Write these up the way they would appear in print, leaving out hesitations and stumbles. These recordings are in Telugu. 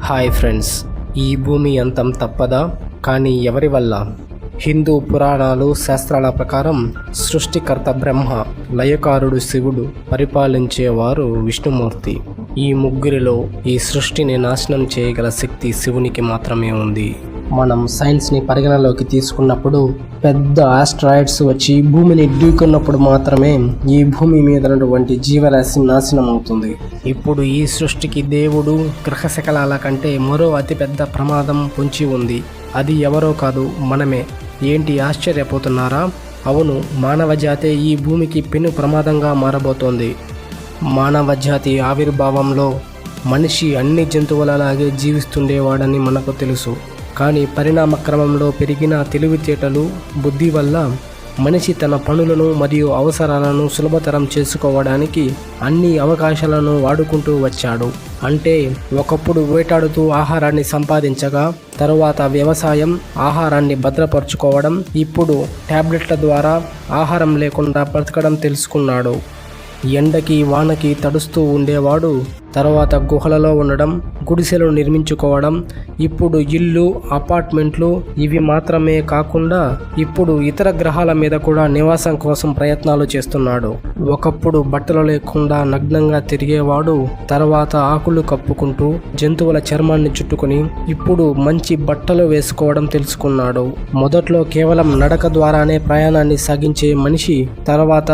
హాయ్ ఫ్రెండ్స్, ఈ భూమి అంతం తప్పదా? కానీ ఎవరి వల్ల? హిందూ పురాణాలు శాస్త్రాల ప్రకారం సృష్టికర్త బ్రహ్మ, లయకారుడు శివుడు, పరిపాలించేవారు విష్ణుమూర్తి. ఈ ముగ్గురిలో ఈ సృష్టిని నాశనం చేయగల శక్తి శివునికి మాత్రమే ఉంది. మనం సైన్స్ని పరిగణలోకి తీసుకున్నప్పుడు పెద్ద ఆస్ట్రాయిడ్స్ వచ్చి భూమిని ఢీకొన్నప్పుడు మాత్రమే ఈ భూమి మీద ఉన్నటువంటి జీవరాశి నాశనం అవుతుంది. ఇప్పుడు ఈ సృష్టికి దేవుడు, గ్రహ శకలాల కంటే మరో అతిపెద్ద ప్రమాదం పొంచి ఉంది. అది ఎవరో కాదు, మనమే. ఏంటి ఆశ్చర్యపోతున్నారా? అవును, మానవ జాతే ఈ భూమికి పెను ప్రమాదంగా మారబోతోంది. మానవ జాతి ఆవిర్భావంలో మనిషి అన్ని జంతువులలాగే జీవిస్తుండేవాడని మనకు తెలుసు. కానీ పరిణామ క్రమంలో పెరిగిన తెలివితేటలు, బుద్ధి వల్ల మనిషి తన పనులను మరియు అవసరాలను సులభతరం చేసుకోవడానికి అన్ని అవకాశాలను వాడుకుంటూ వచ్చాడు. అంటే ఒకప్పుడు వేటాడుతూ ఆహారాన్ని సంపాదించగా, తరువాత వ్యవసాయం, ఆహారాన్ని భద్రపరుచుకోవడం, ఇప్పుడు టాబ్లెట్ల ద్వారా ఆహారం లేకుండా బ్రతకడం తెలుసుకున్నాడు. ఎండకి వానకి తడుస్తూ ఉండేవాడు, తర్వాత గుహలలో ఉండడం, గుడిసెలు నిర్మించుకోవడం, ఇప్పుడు ఇల్లు, అపార్ట్మెంట్లు, ఇవి మాత్రమే కాకుండా ఇప్పుడు ఇతర గ్రహాల మీద కూడా నివాసం కోసం ప్రయత్నాలు చేస్తున్నాడు. ఒకప్పుడు బట్టలు లేకుండా నగ్నంగా తిరిగేవాడు, తర్వాత ఆకులు కప్పుకుంటూ జంతువుల చర్మాన్ని చుట్టుకుని ఇప్పుడు మంచి బట్టలు వేసుకోవడం తెలుసుకున్నాడు. మొదట్లో కేవలం నడక ద్వారానే ప్రయాణాన్ని సాగించే మనిషి తర్వాత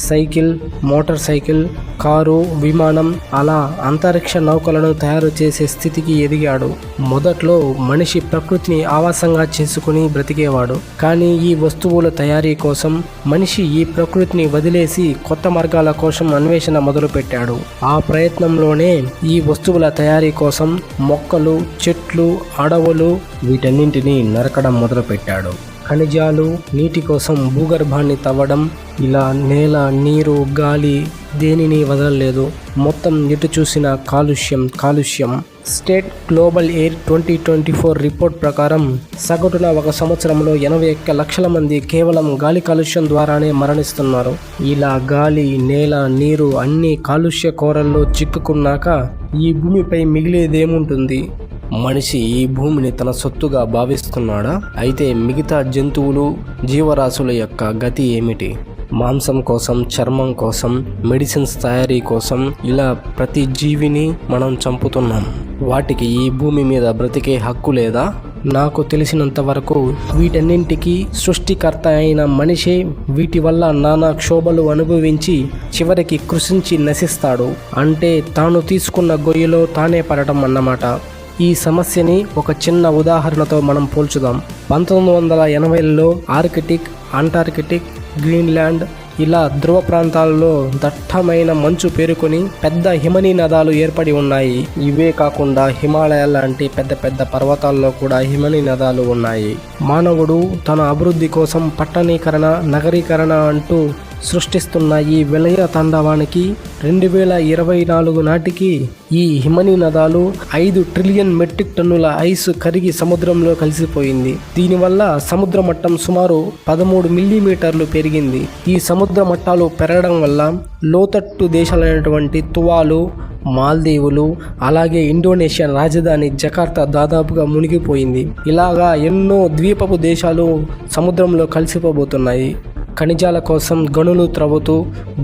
సైకిల్, మోటార్ సైకిల్, కారు, విమానం, అలా అంతరిక్ష నౌకలను తయారు చేసే స్థితికి ఎదిగాడు. మొదట్లో మనిషి ప్రకృతిని ఆవాసంగా చేసుకుని బ్రతికేవాడు. కానీ ఈ వస్తువుల తయారీ కోసం మనిషి ఈ ప్రకృతిని వదిలేసి కొత్త మార్గాల కోసం అన్వేషణ మొదలుపెట్టాడు. ఆ ప్రయత్నంలోనే ఈ వస్తువుల తయారీ కోసం మొక్కలు, చెట్లు, అడవులు, వీటన్నింటినీ నరకడం మొదలుపెట్టాడు. ఖనిజాలు, నీటి కోసం భూగర్భాన్ని తవ్వడం, ఇలా నేల, నీరు, గాలి దేనిని వదలలేదు. మొత్తం ఎటు చూసిన కాలుష్యం. స్టేట్ గ్లోబల్ ఎయిర్ 2024 రిపోర్ట్ ప్రకారం సగటున ఒక సంవత్సరంలో 81 లక్షల మంది కేవలం గాలి కాలుష్యం ద్వారానే మరణిస్తున్నారు. ఇలా గాలి, నేల, నీరు అన్ని కాలుష్య కోరల్లో చిక్కుకున్నాక ఈ భూమిపై మిగిలేదేముంటుంది? మనిషి ఈ భూమిని తన సొత్తుగా భావిస్తున్నాడా? అయితే మిగతా జంతువులు, జీవరాశుల యొక్క గతి ఏమిటి? మాంసం కోసం, చర్మం కోసం, మెడిసిన్స్ తయారీ కోసం ఇలా ప్రతి జీవిని మనం చంపుతున్నాం. వాటికి ఈ భూమి మీద బ్రతికే హక్కు లేదా? నాకు తెలిసినంత వరకు వీటన్నింటికి సృష్టికర్త అయిన మనిషే వీటి వల్ల నానా క్షోభలు అనుభవించి చివరికి కృషించి నశిస్తాడు. అంటే తాను తీసుకున్న గొయ్యిలో తానే పడటం అన్నమాట. ఈ సమస్యని ఒక చిన్న ఉదాహరణతో మనం పోల్చుదాం. 1980లలో ఆర్కిటిక్, అంటార్కిటిక్, గ్రీన్లాండ్ ఇలా ధ్రువ ప్రాంతాల్లో దట్టమైన మంచు పేరుకొని పెద్ద హిమనీ నదాలు ఏర్పడి ఉన్నాయి. ఇవే కాకుండా హిమాలయాల లాంటి పెద్ద పెద్ద పర్వతాల్లో కూడా హిమనీ నదాలు ఉన్నాయి. మానవుడు తన అభివృద్ధి కోసం పట్టణీకరణ, నగరీకరణ అంటూ సృష్టిస్తున్న ఈ విలయ తాండవానికి 2024 నాటికి ఈ హిమనీ నదాలు 5 ట్రిలియన్ మెట్రిక్ టన్నుల ఐస్ కరిగి సముద్రంలో కలిసిపోయింది. దీనివల్ల సముద్ర మట్టం సుమారు 13 మిల్లీమీటర్లు పెరిగింది. ఈ సముద్ర మట్టాలు పెరగడం వల్ల లోతట్టు దేశాలైనటువంటి తువాలు, మాల్దీవులు, అలాగే ఇండోనేషియా రాజధాని జకార్తా దాదాపుగా మునిగిపోయింది. ఇలాగా ఎన్నో ద్వీపపు దేశాలు సముద్రంలో కలిసిపోబోతున్నాయి. ఖనిజాల కోసం గనులు త్రవ్వుతూ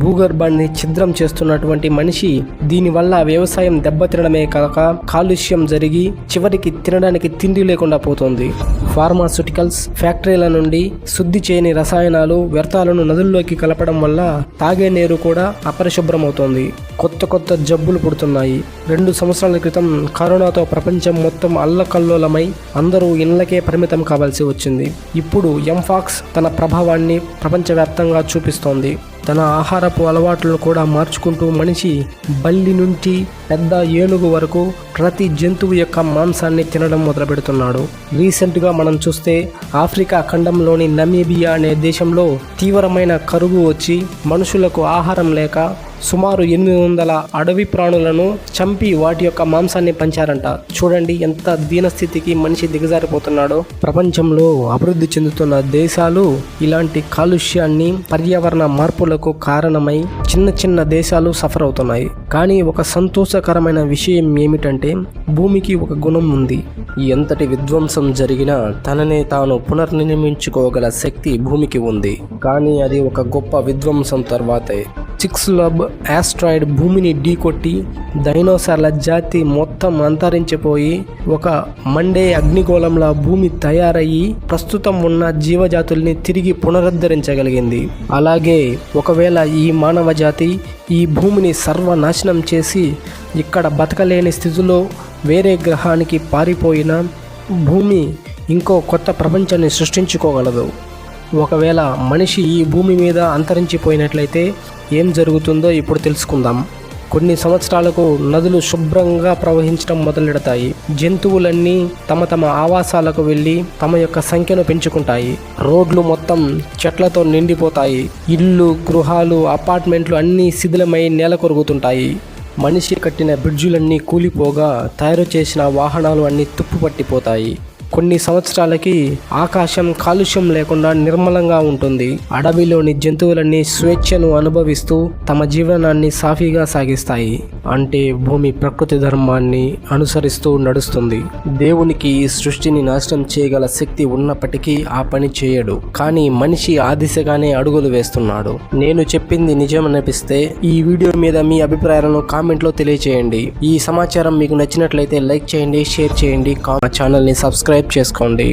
భూగర్భాన్ని ఛిద్రం చేస్తున్నటువంటి మనిషి దీనివల్ల వ్యవసాయం దెబ్బతినడమే కాక కాలుష్యం జరిగి చివరికి తినడానికి తిండి లేకుండా పోతుంది. ఫార్మాస్యూటికల్స్ ఫ్యాక్టరీల నుండి శుద్ధి చేయని రసాయనాలు, వ్యర్థాలను నదుల్లోకి కలపడం వల్ల తాగే నీరు కూడా అపరిశుభ్రమవుతోంది. కొత్త జబ్బులు పుడుతున్నాయి. 2 సంవత్సరాల క్రితం కరోనాతో ప్రపంచం మొత్తం అల్లకల్లోలమై అందరూ ఇళ్లకే పరిమితం కావాల్సి వచ్చింది. ఇప్పుడు ఎంఫాక్స్ తన ప్రభావాన్ని ప్రపంచవ్యాప్తంగా చూపిస్తోంది. తన ఆహారపు అలవాట్లను కూడా మార్చుకుంటూ మనిషి బల్లి నుంచి పెద్ద ఏనుగు వరకు ప్రతి జంతువు యొక్క మాంసాన్ని తినడం మొదలుపెడుతున్నాడు. రీసెంట్గా మనం చూస్తే ఆఫ్రికా ఖండంలోని నమీబియా అనే దేశంలో తీవ్రమైన కరువు వచ్చి మనుషులకు ఆహారం లేక సుమారు 800 అడవి ప్రాణులను చంపి వాటి యొక్క మాంసాన్ని పంచారంట. చూడండి ఎంత దీనస్థితికి మనిషి దిగజారిపోతున్నాడో. ప్రపంచంలో అభివృద్ధి చెందుతున్న దేశాలు ఇలాంటి కాలుష్యాన్ని, పర్యావరణ మార్పులకు కారణమై చిన్న చిన్న దేశాలు సఫర్ అవుతున్నాయి. కానీ ఒక సంతోషకరమైన విషయం ఏమిటంటే భూమికి ఒక గుణం ఉంది. ఎంతటి విధ్వంసం జరిగినా తననే తాను పునర్నిర్మించుకోగల శక్తి భూమికి ఉంది. కానీ అది ఒక గొప్ప విధ్వంసం తర్వాతే. చిక్స్లబ్ ఆస్ట్రాయిడ్ భూమిని ఢీకొట్టి డైనోసార్ల జాతి మొత్తం అంతరించిపోయి ఒక మండే అగ్నిగోళంలా భూమి తయారయ్యి ప్రస్తుతం ఉన్న జీవజాతుల్ని తిరిగి పునరుద్ధరించగలిగింది. అలాగే ఒకవేళ ఈ మానవ జాతి ఈ భూమిని సర్వనాశనం చేసి ఇక్కడ బతకలేని స్థితిలో వేరే గ్రహానికి పారిపోయిన భూమి ఇంకో కొత్త ప్రపంచాన్ని సృష్టించుకోగలదు. ఒకవేళ మనిషి ఈ భూమి మీద అంతరించిపోయినట్లయితే ఏం జరుగుతుందో ఇప్పుడు తెలుసుకుందాం. కొన్ని సంవత్సరాలకు నదులు శుభ్రంగా ప్రవహించడం మొదలెడతాయి. జంతువులన్నీ తమ తమ ఆవాసాలకు వెళ్ళి తమ యొక్క సంఖ్యను పెంచుకుంటాయి. రోడ్లు మొత్తం చెట్లతో నిండిపోతాయి. ఇళ్ళు, గృహాలు, అపార్ట్మెంట్లు అన్నీ శిథిలమై నేల కొరుగుతుంటాయి. మనిషి కట్టిన బ్రిడ్జులన్నీ కూలిపోగా తయారు చేసిన వాహనాలు అన్నీ తుప్పుపట్టిపోతాయి. కొన్ని సంవత్సరాలకి ఆకాశం కాలుష్యం లేకుండా నిర్మలంగా ఉంటుంది. అడవిలోని జంతువులన్నీ స్వేచ్ఛను అనుభవిస్తూ తమ జీవనాన్ని సాఫీగా సాగిస్తాయి. అంటే భూమి ప్రకృతి ధర్మాన్ని అనుసరిస్తూ నడుస్తుంది. దేవునికి ఈ సృష్టిని నాశనం చేయగల శక్తి ఉన్నప్పటికీ ఆ పని చేయడు. కానీ మనిషి ఆ దిశగానే అడుగులు వేస్తున్నాడు. నేను చెప్పింది నిజం అనిపిస్తే ఈ వీడియో మీద మీ అభిప్రాయాలను కామెంట్లో తెలియచేయండి. ఈ సమాచారం మీకు నచ్చినట్లయితే లైక్ చేయండి, షేర్ చేయండి, మా ఛానల్ని సబ్స్క్రైబ్ చేసుకోండి.